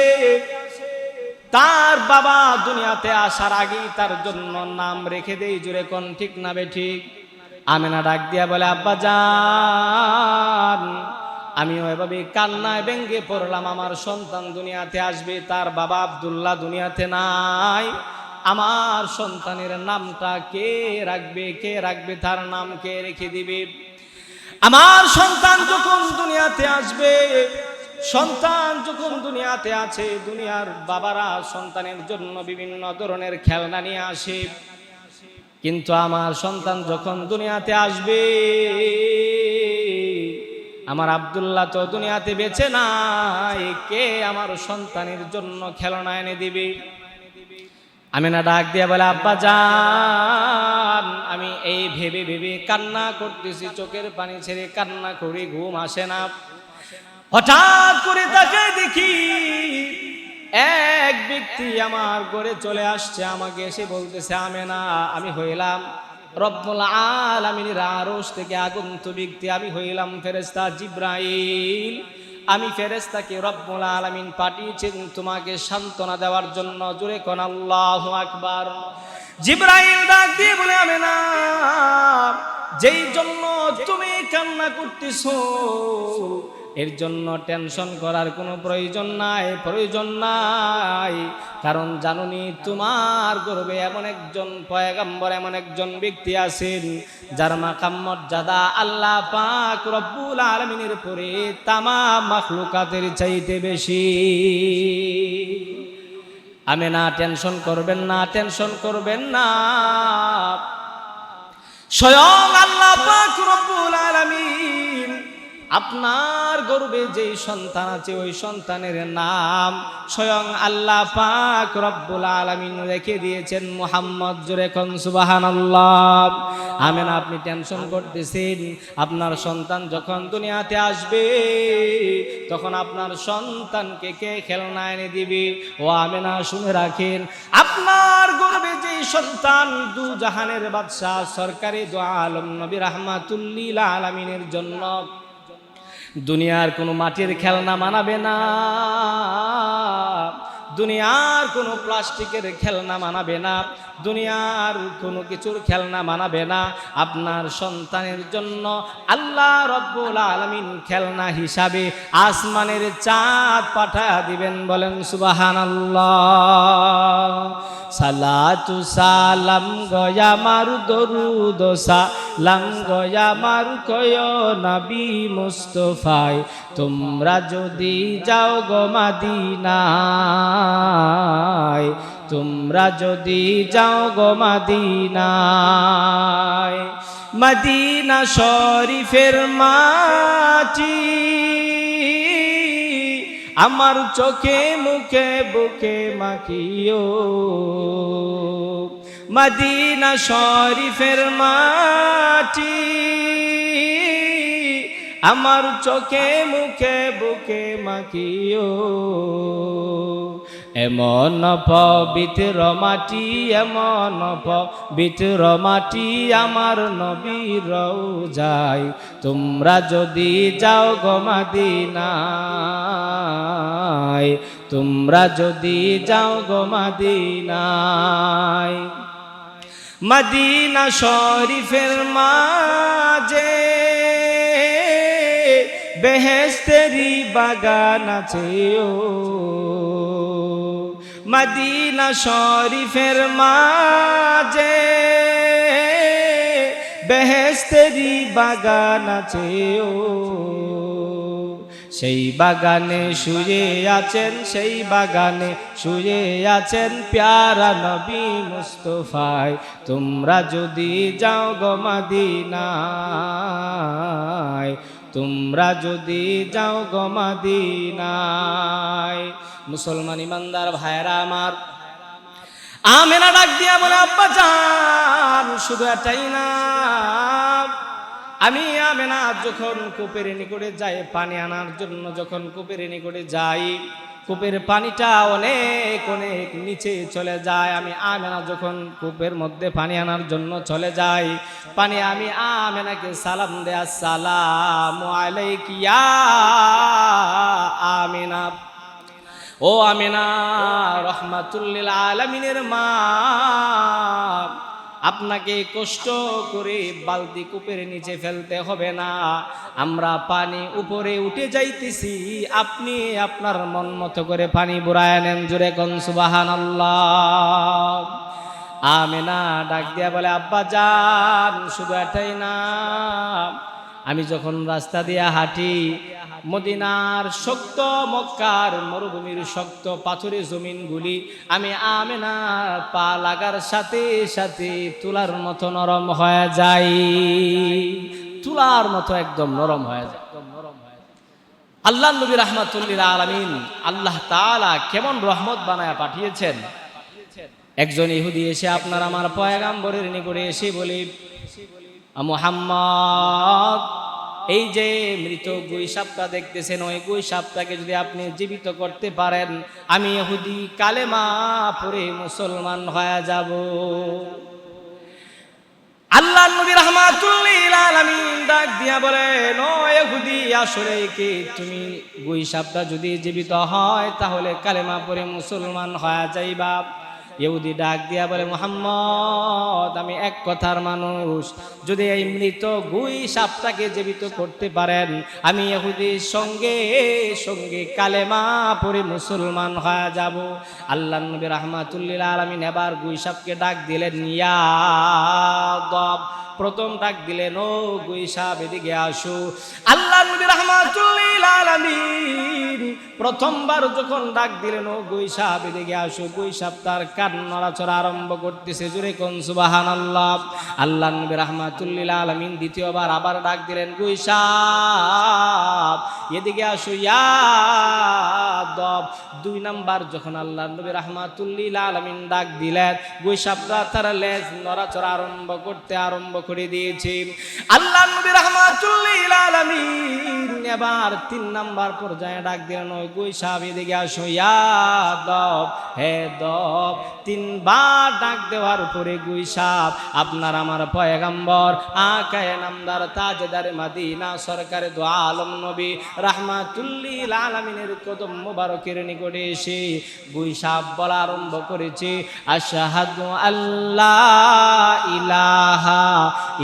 Speaker 1: তার বাবা দুনিয়াতে আসার আগেই তার জন্য নাম রেখে দেই, জোরে কোন ঠিক না বেঠিক? আমেনা ডাক দিয়া বলে আব্বা জান আমিও এভাবে কান্নায় ভেঙ্গে পড়লাম, আমার সন্তান দুনিয়াতে আসবে, তার বাবা আব্দুল্লাহ দুনিয়াতে নাই, আমার সন্তানের নামটা কে রাখবে, কে রাখবে, তার নাম কে রেখে দিবে? আমার সন্তান যখন দুনিয়াতে আসবে, সন্তান যখন দুনিয়াতে আছে, দুনিয়ার বাবারা সন্তানের জন্য বিভিন্ন ধরনের খেলনা নিয়ে আসে, কিন্তু আমার সন্তান যখন দুনিয়াতে আসবে আমার আব্দুল্লাহ তো দুনিয়াতে বেঁচে নাই, কে আমার সন্তানের জন্য খেলনা এনে দিবে? আমিনা ডাক দিয়া বলে আব্বা জান আমি এই ভেবে ভেবে কান্না করতেছি, চোখের পানি ছেড়ে কান্না করি, ঘুম আসে না। হঠাৎ করে তাকে দেখি এক ব্যক্তি আমার ঘরে চলে আসছে, আমাকে এসে বলতেছে আমেনা আমি হইলাম রব্বুল আলামিনের আরশ থেকে আগন্ত ব্যক্তি, আমি হইলাম ফেরেশতা জিবরাইল, আমি ফেরেশতাকে রব্বুল আলামিন পাঠিয়েছেন তোমাকে সান্ত্বনা দেওয়ার জন্য, জোরে কোন আল্লাহু আকবার। জিবরাইল ডাক দিয়ে বলে আমেনা যেই জন্য তুমি কান্না করতেছো এর জন্য টেনশন করার কোনো প্রয়োজন নাই, প্রয়োজন নাই, কারণ জানুনি তোমার গর্ভে এমন একজন পয়গম্বর, এমন একজন ব্যক্তি আছেন যার মাকাম মর্যাদা আল্লাহ পাক রব্বুল আলামিনের পরে তামাম মাখলুকাতের চাইতে বেশি। আমেনা টেনশন করবেন না, টেনশন করবেন না, স্বয়ং আল্লাহ পাক রব্বুল আলামিন আপনার গর্ভে যেই সন্তান আছে ওই সন্তানের নাম স্বয়ং আল্লাহ পাক রব্বুল আলামিন রেখে দিয়েছেন মুহাম্মদ, জোরে কোন সুবহানাল্লাহ। আমেনা আপনি টেনশন করতেছেন, আপনার সন্তান যখন দুনিয়াতে আসবে তখন আপনার সন্তানকে কে খেলনা এনে দিবে? ও আমেনা শুনে রাখেন, আপনার গর্ভে যেই সন্তান দু জাহানের বাদশা সরকারি দু আলম নবী রাহমাতুল লিল আলামিনের জন্য দুনিয়ার কোনো মাটির খেলনা মানাবে না, দুনিয়ার কোনো প্লাস্টিকের খেলনা মানাবে না, দুনিয়ার কোনো কিছুর খেলনা মানাবে না, আপনার সন্তানের জন্য আল্লাহ রব্বুল আলামিন খেলনা হিসাবে আসমানের চাঁদ পাঠায়া দিবেন, বলেন সুবহানাল্লাহ। সালাতু সালাম গয়া মারু দরুদ সালাম গয়া মারু কয় নবী মুস্তাফায়, তোমরা যদি যাও গো মদিনায়, তোমরা যদি যাও গো মদিনায়, মদিনা শরীফের মাটি আমার চোখে মুখে বুকে মাখিও, মদিনা শরীফের মাটি আমার চোখে মুখে বুকে মাখিও, এমন পবিত্র মাটি, এমন পবিত্র মাটি আমার নবীর রওজায়, তোমরা যদি যাও গো মদিনায়, তোমরা যদি যাও গো মদিনায়, মদিনা শরীফের মাঝে বেহেশতেরি বাগান আছে ও, মদিনা শরীফের মাঝে বেহেশতেরই বাগান আছে ও, সেই বাগানে শুয়ে আছেন, সেই বাগানে শুয়ে আছেন প্যারা নবী মুস্তাফায়। তোমরা যদি যাও গো মদিনায়, তোমরা যদি যাও গো মদিনায়। মুসলমান ইমানদার ভাইরা আমার, আমেনা ডাক দিয়া বলে আব্বা জান শুধু এটাই না, আমি আমেনা যখন কূপের নিকটে যাই পানি আনার জন্য, যখন কূপের নিকটে যাই, কূপের পানিটা অনেক অনেক নিচে চলে যায়। আমি আমেনা যখন কূপের মধ্যে পানি আনার জন্য চলে যাই, পানি আমি আমেনাকে সালাম দেয়া, আসসালামু আলাইকি ইয়া আমিনা। ও আমিনা, রহমাতুল লিল আলামিনের মা, আপনাকে কষ্ট করে বালতি কূপের নিচে ফেলতে হবে না, আমরা পানি উপরে উঠে যাইতেছি, আপনি আপনার মন মতো করে পানি বুড়ায় নেন। জোরে কোন সুবহানাল্লাহ। আমিনা ডাক দিয়া বলে আব্বা জান শুধু এটাই না, আমি যখন রাস্তা দিয়া হাঁটি, মদিনার শক্ত মক্কার মরুভূমির শক্ত পাথরের জমিনগুলি আমি আমেনার পা লাগার সাথে সাথে তুলার মতো নরম হয়ে যায়, তুলার মতো একদম নরম হয়ে যায়। আল্লাহ নবী রাহমাতুল লিল আলামিন, আল্লাহ তাআলা কেমন রহমত বানায়া পাঠিয়েছেন। একজন ইহুদি এসে আপনার আমার পয়গাম্বরের নিকটে এসে বলে, মুহাম্মদ, এই যে মৃত গুই সাপটা দেখতেছেন, ওই গুই সাপটাকে যদি আপনি জীবিত করতে পারেন, আমি ইহুদি কালেমা পড়ে মুসলমান হয়ে যাব। আল্লাহ নবী রাহমাতুল লিল আলামিন ডাক দিয়া বলেন, ও ইহুদি, আসলে কি তুমি গুই সাপটা যদি জীবিত হয় তাহলে কালেমা পড়ে মুসলমান হয়ে যাইবা। ইহুদি ডাক দিয়া বলে, মুহাম্মদ, আমি এক কথার মানুষ, যদি এই মৃত গুই সাপটাকে জীবিত করতে পারেন, আমি ইহুদির সঙ্গে সঙ্গে কালেমা পড়ে মুসলমান হয়ে যাব। আল্লাহ নবী রাহমাতুল লিল আলামিন এবার গুই সাপকে ডাক দিলেন, ইয়া দব। প্রথম ডাক দিলেন, ও গুই সাপ এদিকে আসো। আল্লাহ নবী রাহমাতুল লিল আলামিন প্রথমবার যখন ডাক দিলেন, ও গুই সাপ এদিকে আসো, গুই সাপ তার কান নড়াচড়া আরম্ভ করতেছে। জোরে কোন সুবহানাল্লাহ। আল্লাহ নবী রাহমাতুল লিল আলামিন দ্বিতীয়বার আবার ডাক দিলেন, গুই সাপ এদিকে আসো, ইয়া দব। দুই নাম্বার যখন আল্লাহ নবী রাহমাতুল লিল আলামিন ডাক দিলেন, গুই সাপটা তার লেজ নড়াচড়া আরম্ভ করে দিয়েছে। আল্লাহ নবী রাহমাতুল লিল আলামিন এবার তিন নাম্বার পর্যায়ে ডাক দিলেন, ওই গুই সাপ এদিকে আসো, ইয়া দব, হে দব। তিনবার ডাক দেওয়ার পরে গুই সাপ আপনার আমার পয়গম্বর আকায়ে নামদার তাজদার মদিনা সরকারে দু আলম নবী রাহমাতুল লিল আলামিনের কদম মোবারকের নিকটে এসে গুই সাপ বলা আরম্ভ করেছে, আশহাদু আল্লাহ ইলাহা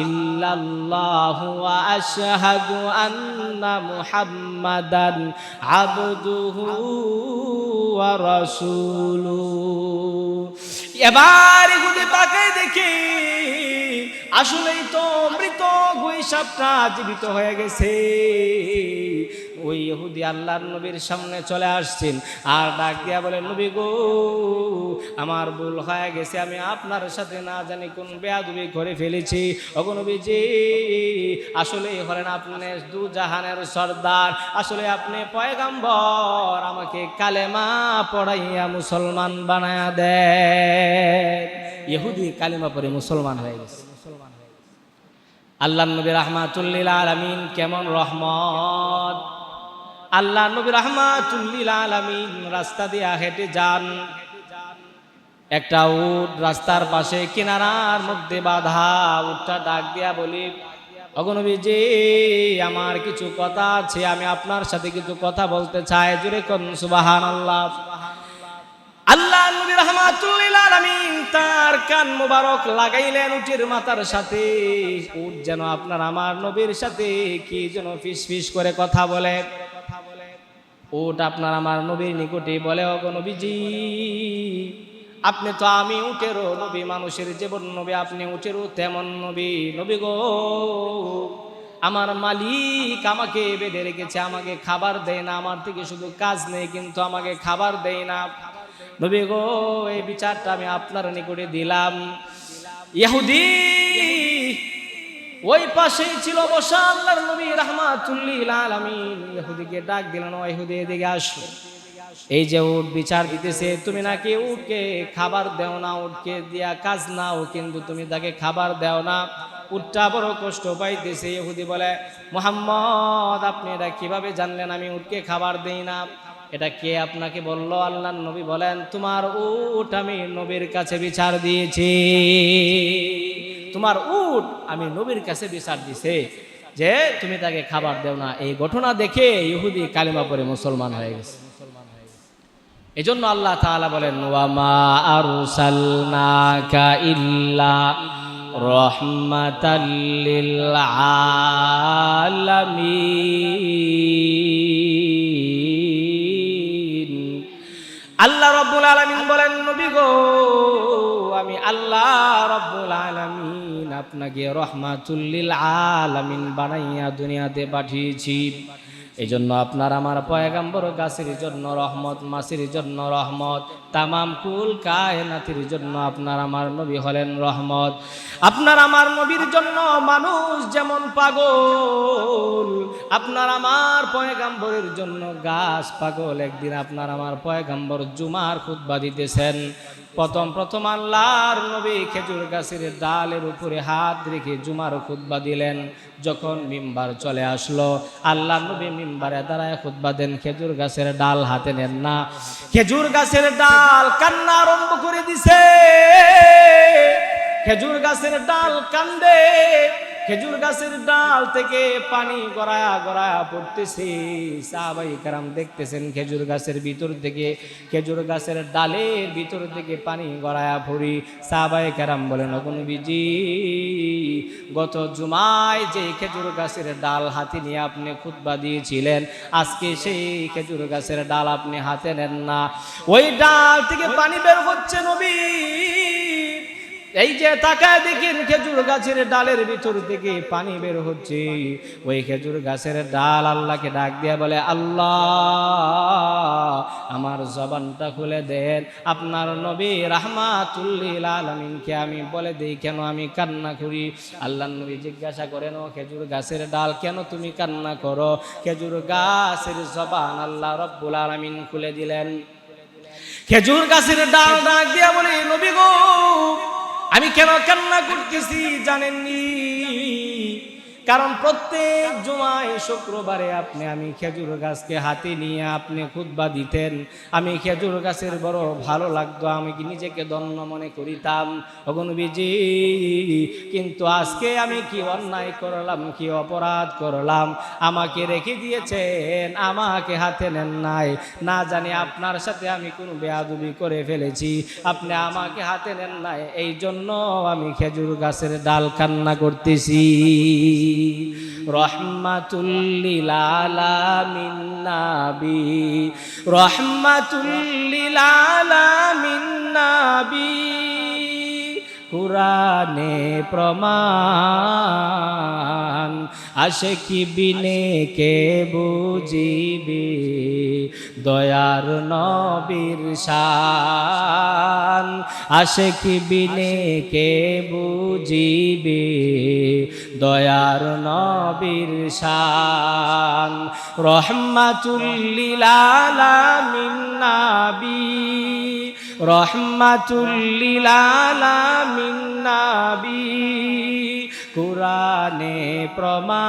Speaker 1: ইল্লাল্লাহু ওয়া আশহাদু আন্না মুহাম্মাদান আবদুহু ওয়া রাসূলুহু। এবার ইহুদি তাকায় দেখে আসলেই তো মৃত গুই সাপটা জীবিত হয়ে গেছে। ওই ইহুদি আল্লাহর নবীর সামনে চলে আসছেন আর ডাক দিয়া বলে, নবী গো, আমার ভুল হয়ে গেছে, আমি আপনার সাথে না জানি কোন বেয়াদবি করে ফেলেছি। ওগো নবীজি, আসলে হলেন আপনি দু জাহানের সর্দার, আসলে আপনি পয়গম্বর, আমাকে কালেমা পড়াইয়া মুসলমান বানায়া দেন। ইহুদি কালেমা পড়ে মুসলমান হয়ে গেছে। আল্লাহ নবী রাহমাতুল লিল আলামিন কেমন রহমত। আল্লাহ নবী রাহমাতুল লিল আলামিন রাস্তা দিয়ে হেঁটে যান, একটা উট রাস্তার পাশে কিনারার মধ্যে বাঁধা। উটটা ডাক দিয়া বলি, ওগো নবীজি, আমার কিছু কথা আছে, আমি আপনার সাথে কিছু কথা বলতে চাই। জোরে কোন সুবহানাল্লাহ। আল্লাহ নবী রাহমাতুল লিল আলামিন তার কান মোবারক লাগাইলেন উটের মাথার সাথে। উট যেন আপনার আমার নবীর সাথে কি যেন ফিসফিস করে কথা বলে। উট আপনার আমার নবীর নিকটে বলে, ওগো নবীজি, আপনি তো আমি উটেরও নবী, মানুষের জীবন নবী, আপনি উটেরও তেমন নবী। নবী গো, আমার মালিক আমাকে বেঁধে রেখেছে, আমাকে খাবার দেয় না, আমার থেকে শুধু কাজ নেই কিন্তু আমাকে খাবার দেয় না। নবী গো, এই বিচারটা আমি আপনার নিকটে দিলাম। ইহুদি ওই পাশেই ছিল বসা আল্লাহর নবী রাহমাতুল লিল আলামিন। ইহুদিকে ডাক দিলেন, ও ইহুদি এদিকে আসো। এই যে উট বিচার দিতেছে, তুমি নাকি উটকে খাবার দেও না, উটকে দিয়া কাজ নাও কিন্তু তুমি তাকে খাবার দেও না, উটটা বড় কষ্ট পাইতেছে। ইহুদি বলে, মুহাম্মদ আপনি এটা কিভাবে জানলেন আমি উটকে খাবার দেই না? এটা কে আপনাকে বললো? আল্লাহর নবী বলেন, তোমার উট আমি নবীর কাছে বিচার দিয়েছি, তোমার উট আমি নবীর কাছে বিচার দিছে যে তুমি তাকে খাবার দেও না। এই ঘটনা দেখে ইহুদি কালিমা পড়ে মুসলমান হয়ে গেছে। এজন্য আল্লাহ তাআলা বলেন, ওয়ামা আরসালনাকা ইল্লা রাহমাতাল লিল আলামিন। আল্লাহ রাব্বুল আলামিন বলেন, নবী গো, আমি আল্লাহ রাব্বুল আলামিন আপনাকে রাহমাতুল লিল আলামিন বানাইয়া দুনিয়াতে পাঠিয়েছি। এই জন্য আপনার আমার পয়গাম্বর গাছের জন্য রহমত, মাছের জন্য রহমত, তামাম কুল কায়নাতের জন্য আপনার আমার নবী হলেন রহমত। আপনার আমার নবীর জন্য মানুষ যেমন পাগল, আপনার আমার পয়গাম্বরের জন্য গাছ পাগল। একদিন আপনার আমার পয়গাম্বর জুমার খুতবা দিতেছেন। প্রথম আল্লাহর নবী খেজুর গাছের ডালের উপরে হাত রেখে জুমার খুতবা দিলেন। যখন মিম্বার চলে আসলো, আল্লাহর নবী মিম্বারে দাঁড়ায় খুতবা দেন, খেজুর গাছের ডাল হাতে নেন না। খেজুর গাছের ডাল কান্না আরম্ভ করে দিছে, খেজুর গাছের ডাল কান্দে, খেজুর গাছের ডাল থেকে পানি গড়ায়া গড়ায়া পড়তেছে। সাহাবাই কেরাম দেখতেছেন খেজুর গাছের ভিতর থেকে, খেজুর গাছের ডালের ভিতর থেকে পানি গড়ায়া পড়ি। সাহাবাই কেরাম বলেন, ওগো নবীজি, গত জুমায় যে খেজুর গাছের ডাল হাতে নিয়ে আপনি খুতবা দিয়েছিলেন, আজকে সেই খেজুর গাছের ডাল আপনি হাতে নেন না, ওই ডাল থেকে পানি বের হচ্ছে নবী। এই যে তাকায় দেখেন খেজুর গাছের ডালের ভিতর থেকে পানি বের হচ্ছে। ওই খেজুর গাছের ডাল আল্লাহকে ডাক দিয়া বলে, আল্লাহ আমার জবানটা খুলে দেন, আপনার নবী রাহমাতুল লিল আলামিনকে আমি বলে দেই কেন আমি কান্না করি। আল্লাহর নবী জিজ্ঞাসা করেন, ও খেজুর গাছের ডাল কেন তুমি কান্না করো? খেজুর গাছের জবান আল্লাহ রব্বুল আলামিন খুলে দিলেন। খেজুর গাছের ডাল ডাক দিয়া বলে, নবী গো, আমি কেন কান্না করতেছি জানেননি? কারণ প্রত্যেক জুমায় শুক্রবারে আমি খেজুর গাছকে হাতে নিয়ে আপনি খুতবা দিতেন, আমি খেজুর গাছের বড় ভালো লাগতো, আমি কি নিজেকে ধন্য মনে করিতাম। ওগো নবীজি, কিন্তু আজকে আমি কি অন্যায় করলাম, কি অপরাধ করলাম? আমাকে রেখে দিয়েছেন, আমাকে হাতে নেন নাই, না জানি আপনার সাথে আমি কোনো বেয়াদবি করে ফেলেছি, আপনি আমাকে হাতে নেন নাই, এই জন্য আমি খেজুর গাছের ডাল কান্না করতেছি। রহমাতুল লিল আলামিন নবী, রহমাতুল লিল আলামিন নবী, কুরআনে প্রমাণ, আশিকি বিনে কে বুঝিবে দয়ার নবীর শান, আশিকি বিনে কে বুঝিবে দয়ার নবীর শান। রহমাতুল লিল আলামিন নবী, রহমাতুল লিল আলামিন নবী, কুরআনে প্রমাণ,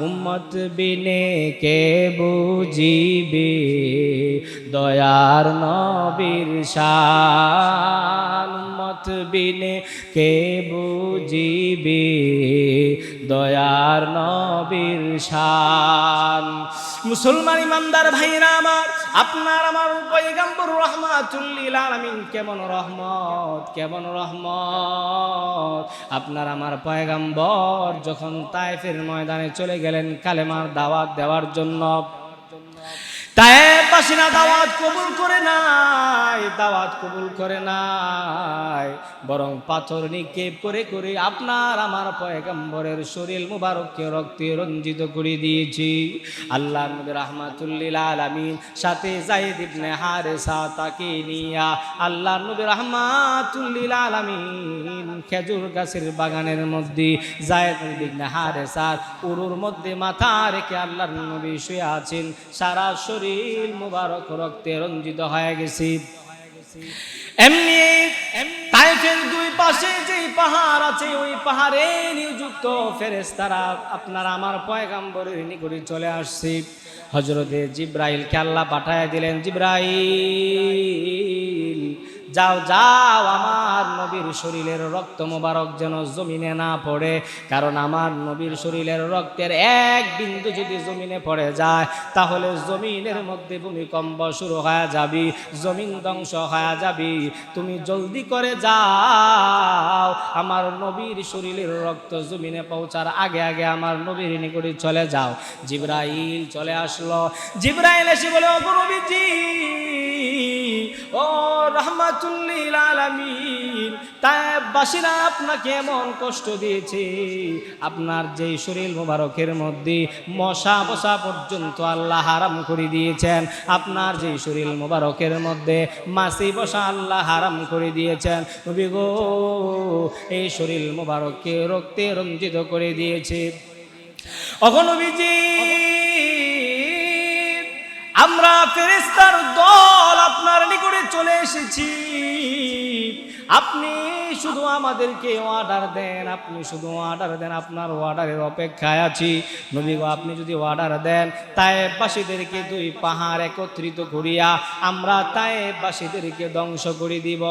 Speaker 1: উম্মত বিনে কে বুঝিবে দয়ার নবীর শান, উম্মত বিনে কে বুঝিবে দয়ার নবীর শান। মুসলমান ইমানদার ভাইরা আমার, আপনার আমার পয়গম্বর রাহমাতুল লিল আলামিন কেমন রহমত, কেমন রহমত। আপনার আমার পয়গম্বর যখন তায়েফের ময়দানে চলে গেলেন কালেমার দাওয়াত দেওয়ার জন্য, তায়েফবাসীরা দাওয়াত কবুল করে নাই, দাওয়াত কবুল করে নাই, বরং পাথর নিক্ষেপ করে করে আপনার আমার পয়গম্বরের শরীর মুবারককে রক্তে রঞ্জিত করে দিয়েছি। আল্লাহর নবী রাহমাতুল লিল আলামিন সাথে যায়েদ ইবনে হারেসা তাকে নিয়া আল্লাহর নবী রাহমাতুল লিল আলামিন খেজুর গাছের বাগানের মধ্যে যায়েদ ইবনে হারেসার উরুর মধ্যে মাথা রেখে আল্লাহর নবী শুয়ে আছেন। সারা শরীর মুবারক রক্তে রঞ্জিত হয়ে গেছে। এমনি তায়েফের দুই পাশে যে পাহাড় আছে ওই পাহাড়ে নিযুক্ত ফেরেশতারা আপনার আমার পয়গম্বরের নিকটে চলে আসছে। হযরতে জিবরাইলকে আল্লাহ পাঠায় দিলেন, জিবরাইল যাও যাও, আমার নবীর শরীরের রক্ত মোবারক যেন জমিনে না পড়ে, কারণ আমার নবীর শরীরের রক্তের এক বিন্দু যদি জমিনে পড়ে যায় তাহলে জমিনের মধ্যে ভূমিকম্প শুরু হয়ে যাবে, জমিন ধ্বংস হয়ে যাবে। তুমি জলদি করে যাও, আমার নবীর শরীরের রক্ত জমিনে পৌঁছার আগে আগে আমার নবীর নিকটে চলে যাও। জিবরাইল চলে আসলো। জিবরাইল এসে বলে, ও নবীজি, ও রাহমাতুল লিল আলামিন, তায়েফবাসীরা আপনাকে এমন কষ্ট দিয়েছে, আপনার যেই শরীর মোবারকের মধ্যে মশা বসা পর্যন্ত আল্লাহ হারাম করে দিয়েছেন, আপনার যেই শরীর মোবারকের মধ্যে মাছি বসা আল্লাহ হারাম করে দিয়েছেন। নবী গো, এই শরীর মোবারককে রক্তে রঞ্জিত করে দিয়েছে। ওগো নবীজি, আমরা ফেরেশতার দল আপনার নিকটে চলে এসেছি, আপনি শুধু আমাদেরকে অর্ডার দেন, আপনি শুধু অর্ডার দেন, আপনার অর্ডারের অপেক্ষায় আছি। নবী গো, আপনি যদি অর্ডার দেন তায়েফবাসীদেরকে দুই পাহাড় একত্রিত করিয়া আমরা তায়েফবাসীদেরকে ধ্বংস করে দিব।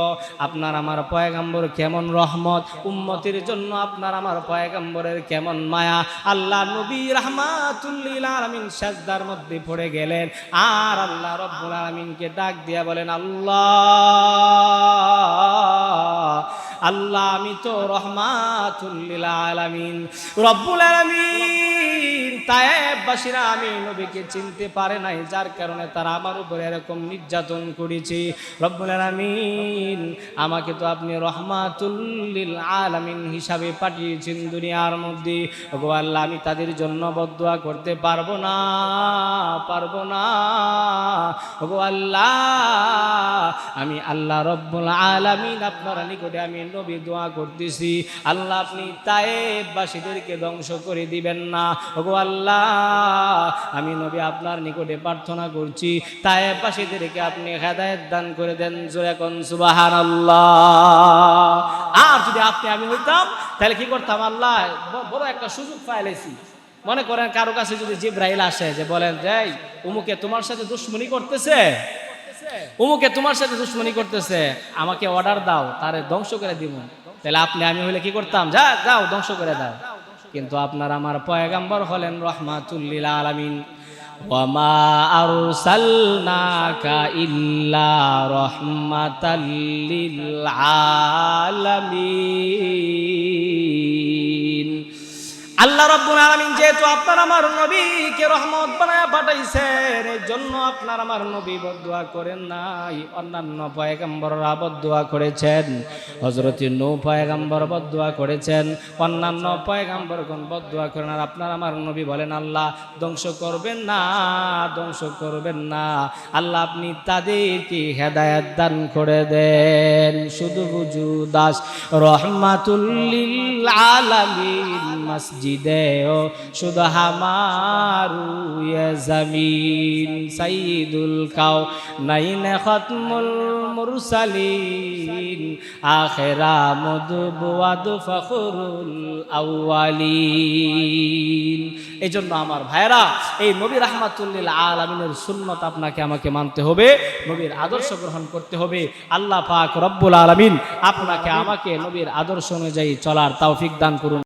Speaker 1: আপনার আমার পয়গম্বর কেমন রহমত, উম্মতের জন্য আপনার আমার পয়গম্বরের কেমন মায়া। আল্লাহ নবী রাহমাতুল লিল আলামিন সাজদার মধ্যে পড়ে গেলেন, আর আল্লাহ রব্বুল আলামিনকে ডাক দিয়া বলেন, আল্লাহ আমি তো রহমাতুল লিল আলামিন, রব্বুল আলামিন। তায়েফবাসীরা আমি নবীকে চিনতে পারে নাই, যার কারণে তারা আমার উপরে এরকম নির্যাতন করেছে। রব্বুল আলামিন, আমাকে তো আপনি রহমাতুল লিল আলামিন হিসাবে পাঠিয়েছেন দুনিয়ার মধ্যে। ওগো আল্লাহ, আমি তাদের জন্য বদদুয়া করতে পারবো না, পারবো না। ওগো আল্লাহ, আমি আল্লাহ রব্বুল আলামিন আপনার নিকটে আমি নবী দোয়া করতেছি, আল্লাহ আপনি তায়েফবাসীদেরকে ধ্বংস করে দিবেন না। ওগো আল্লাহ, আমি নবী আপনার নিকটে প্রার্থনা করছি, তায়েফবাসীদেরকে আপনি হেদায়েত দান করে দেন। জোরে কোন সুবহানাল্লাহ। আর যদি আপনি আমি হইতাম তাহলে কি করতাম? আল্লাহ বড় একটা সুযোগ পাইলেছি। মনে করেন কারো কাছে যদি জিবরাইল আসে, যে বলেন যে উমুকে তোমার সাথে দুশ্মনী করতেছে, উমুকে তোমার সাথে দুশ্মনী করতেছে, আমাকে অর্ডার দাও, তারে ধ্বংস করে দিব। তাহলে আপনি আমি হইলে কি করতাম? যাও ধ্বংস করে দাও। কিন্তু আপনার আমার পয়গম্বর হলেন রহমাতুল লিল আলামিন। ওয়ামা আরসালনাকা ইল্লা রাহমাতাল লিল আলামিন। আল্লাহ রাব্বুল আলামিন যেহেতু আপনার আমার নবীকে রহমত বানায় পাঠাইছেন, এর জন্য আপনার আমার নবী বদদুয়া করেন নাই, অন্যান্য পয়গম্বররা বদদুয়া করেছেন। হযরত নূহ পয়গম্বর বদদুয়া করেছেন, অন্যান্য পয়গম্বরগণ বদদুয়া করেন। আর আপনার আমার নবী বলেন, আল্লাহ ধ্বংস করবেন না, ধ্বংস করবেন না। আল্লাহ আপনি তাদেরকে হেদায়েত দান করে দেন। শুধু বুঝু দাস রহমাতুল লিল আলামিন মসজিদে ও শুধু হামারু ইয়া জমিন সাইয়্যিদুল কাওনাইন খতমুল মুরসালিন আখিরা মুদবওয়াদ ফখরুল আউয়ালিন। এই জন্য আমার ভাইরা, এই নবী রাহমাতুল লিল আলামিনের সুন্নত আপনাকে আমাকে মানতে হবে, নবীর আদর্শ গ্রহণ করতে হবে। আল্লাহ পাক রব্বুল আলামিন আপনাকে আমাকে নবীর আদর্শ অনুযায়ী চলার তৌফিক দান করুন।